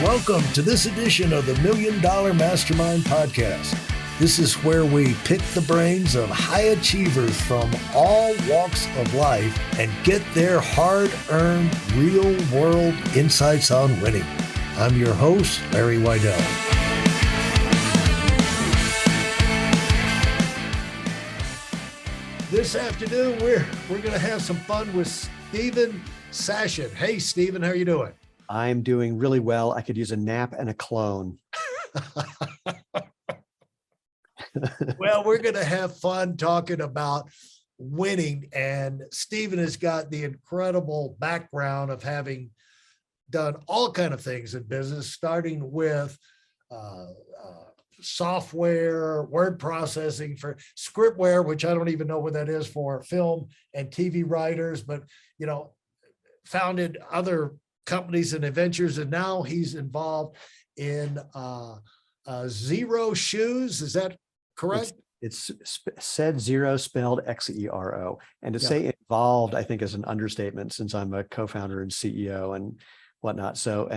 Welcome to this edition of the $1 Million Mastermind Podcast. This is where we pick the brains of high achievers from all walks of life and get their hard-earned, real-world insights on winning. I'm your host, Larry Weidel. This afternoon, we're going to have some fun with Stephen Sashen. Hey, Stephen, how are you doing? I'm doing really well. I could use a nap and a clone. Well, we're going to have fun talking about winning. And Stephen has got the incredible background of having done all kinds of things in business, starting with software, word processing for scriptware, which I don't even know what that is for film and TV writers, but, you know, founded other companies and adventures. And now he's involved in Xero Shoes. Is that correct? It's said Xero, spelled Xero. And to say involved, I think, is an understatement since I'm a co-founder and CEO and whatnot. So,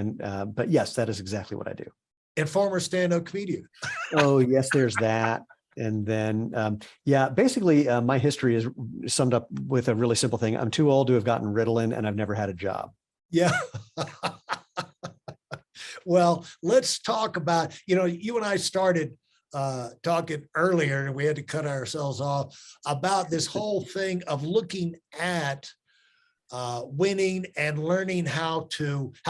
but yes, that is exactly what I do. And former stand-up comedian. Oh, yes, there's that. And then, basically my history is summed up with a really simple thing. I'm too old to have gotten Ritalin and I've never had a job. Yeah. Well, let's talk about, you and I started talking earlier and we had to cut ourselves off about this whole thing of looking at winning and learning how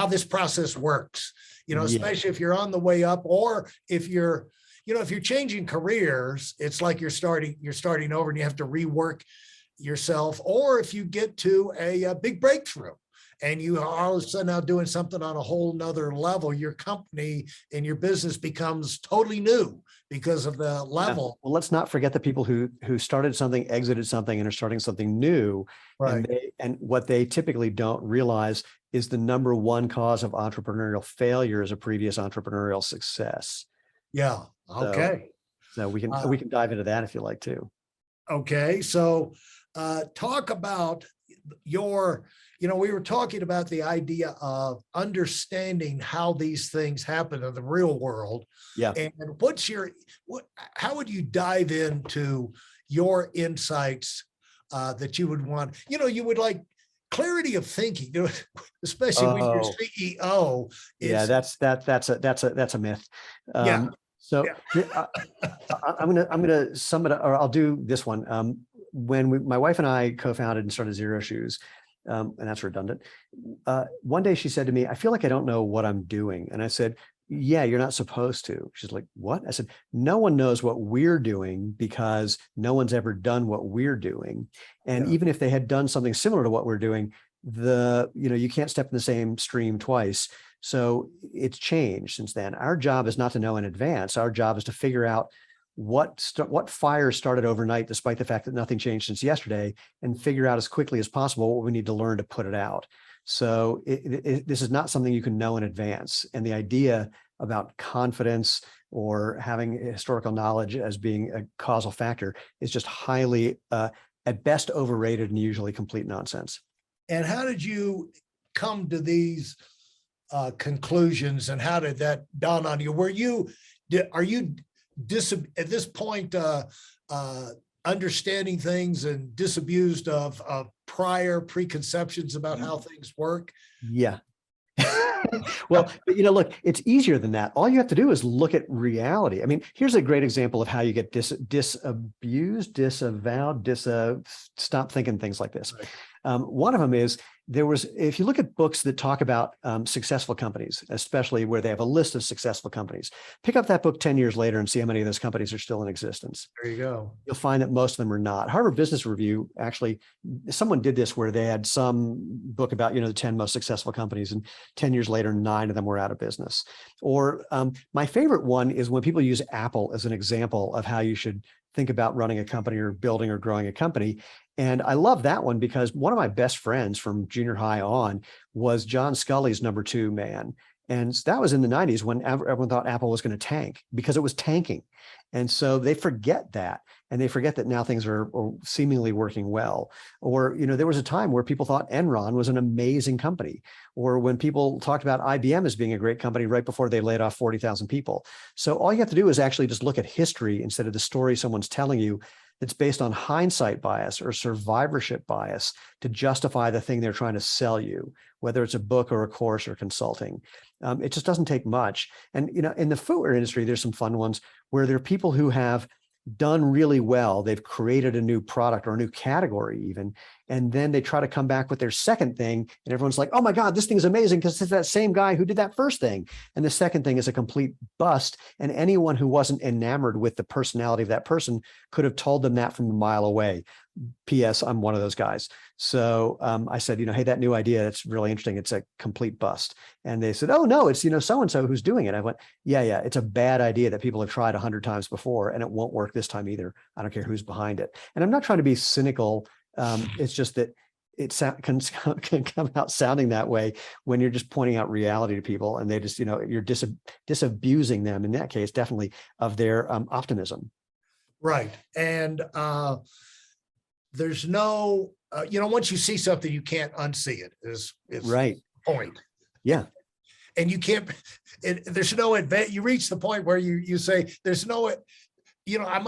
this process works, especially if you're on the way up, or if you're changing careers, it's like you're starting over and you have to rework yourself. Or if you get to a big breakthrough and you are all of a sudden now doing something on a whole nother level, your company and your business becomes totally new because of the level. Well, let's not forget the people who started something, exited something, and are starting something new. Right. And what they typically don't realize is the number one cause of entrepreneurial failure is a previous entrepreneurial success. Yeah. Okay. So we can dive into that if you like to. Okay. So talk about we were talking about the idea of understanding how these things happen in the real world. Yeah. And how would you dive into your insights that you would want? You would like clarity of thinking, especially when you're CEO. That's a myth. So I'm gonna sum it up, or I'll do this one. When my wife and I co-founded and started Xero Shoes, and that's redundant. One day she said to me, "I feel like I don't know what I'm doing." And I said, "Yeah, you're not supposed to." She's like, "What?" I said, "No one knows what we're doing because no one's ever done what we're doing. And even if they had done something similar to what we're doing, you can't step in the same stream twice. So it's changed since then. Our job is not to know in advance. Our job is to figure out what fire started overnight, despite the fact that nothing changed since yesterday, and figure out as quickly as possible what we need to learn to put it out. So this is not something you can know in advance. And the idea about confidence or having historical knowledge as being a causal factor is just highly, at best, overrated and usually complete nonsense. And how did you come to these conclusions, and how did that dawn on you? Are you at this point understanding things and disabused of prior preconceptions about how things work? Yeah. Well, but look, it's easier than that. All you have to do is look at reality. I mean, here's a great example of how you get disabused, disavowed, stop thinking things like this. Right. One of them is if you look at books that talk about successful companies, especially where they have a list of successful companies, pick up that book 10 years later and see how many of those companies are still in existence. There you go. You'll find that most of them are not. Harvard Business Review, actually, someone did this where they had some book about, the 10 most successful companies, and 10 years later, 9 of them were out of business. Or my favorite one is when people use Apple as an example of how you should think about running a company or building or growing a company. And I love that one because one of my best friends from junior high on was John Scully's number 2 man. And that was in the 90s when everyone thought Apple was going to tank because it was tanking. And so they forget that. and they forget that now things are seemingly working well. Or, there was a time where people thought Enron was an amazing company, or when people talked about IBM as being a great company right before they laid off 40,000 people. So all you have to do is actually just look at history instead of the story someone's telling you that's based on hindsight bias or survivorship bias to justify the thing they're trying to sell you, whether it's a book or a course or consulting. It just doesn't take much. And, in the footwear industry, there's some fun ones where there are people who have done really well. They've created a new product or a new category even, and then they try to come back with their second thing, and everyone's like, oh my God, this thing is amazing because it's that same guy who did that first thing. And the second thing is a complete bust. And anyone who wasn't enamored with the personality of that person could have told them that from a mile away. P.S. I'm one of those guys. So I said, hey, that new idea, that's really interesting. It's a complete bust. And they said, oh no, it's, so-and-so who's doing it. I went, yeah, it's a bad idea that people have tried 100 times before, and it won't work this time either. I don't care who's behind it. And I'm not trying to be cynical. It's just that it can come out sounding that way when you're just pointing out reality to people, and they just, you're disabusing them, in that case, definitely, of their optimism. Right. And there's no, once you see something, you can't unsee it is right. The point. Yeah. And you can't, there's no advantage. You reach the point where you say, there's no, I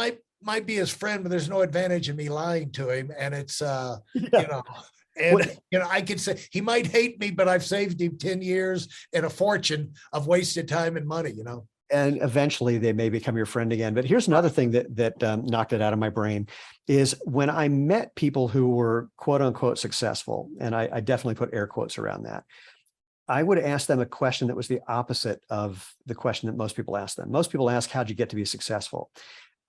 might be his friend, but there's no advantage in me lying to him. And it's, I could say he might hate me, but I've saved him 10 years and a fortune of wasted time and money, And eventually they may become your friend again. But here's another thing that knocked it out of my brain is when I met people who were quote unquote successful, and I definitely put air quotes around that, I would ask them a question that was the opposite of the question that most people ask them. Most people ask, how'd you get to be successful?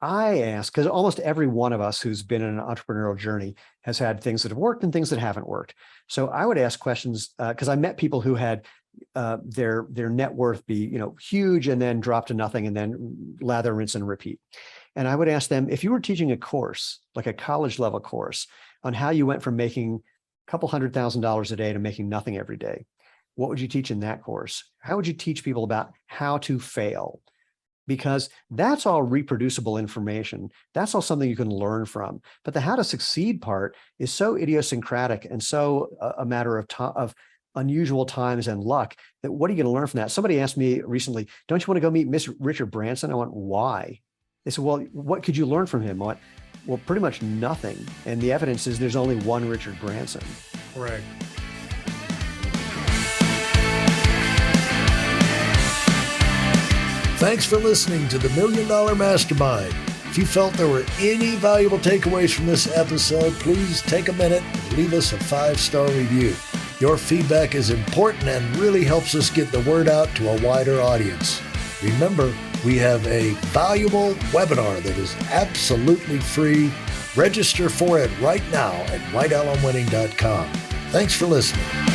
I ask, because almost every one of us who's been in an entrepreneurial journey has had things that have worked and things that haven't worked. So I would ask questions because I met people who had their net worth be, huge and then drop to nothing and then lather, rinse, and repeat. And I would ask them, if you were teaching a course, like a college level course, on how you went from making a couple $100,000 a day to making nothing every day, what would you teach in that course? How would you teach people about how to fail? Because that's all reproducible information. That's all something you can learn from. But the how to succeed part is so idiosyncratic and so a matter of unusual times and luck that what are you going to learn from that? Somebody asked me recently, don't you want to go meet Miss Richard Branson? I went, why? They said, well, what could you learn from him? I went, well, pretty much nothing. And the evidence is there's only one Richard Branson. Right. Thanks for listening to the $1 Million Mastermind. If you felt there were any valuable takeaways from this episode, please take a minute and leave us a 5-star review. Your feedback is important and really helps us get the word out to a wider audience. Remember, we have a valuable webinar that is absolutely free. Register for it right now at whitealumwinning.com. Thanks for listening.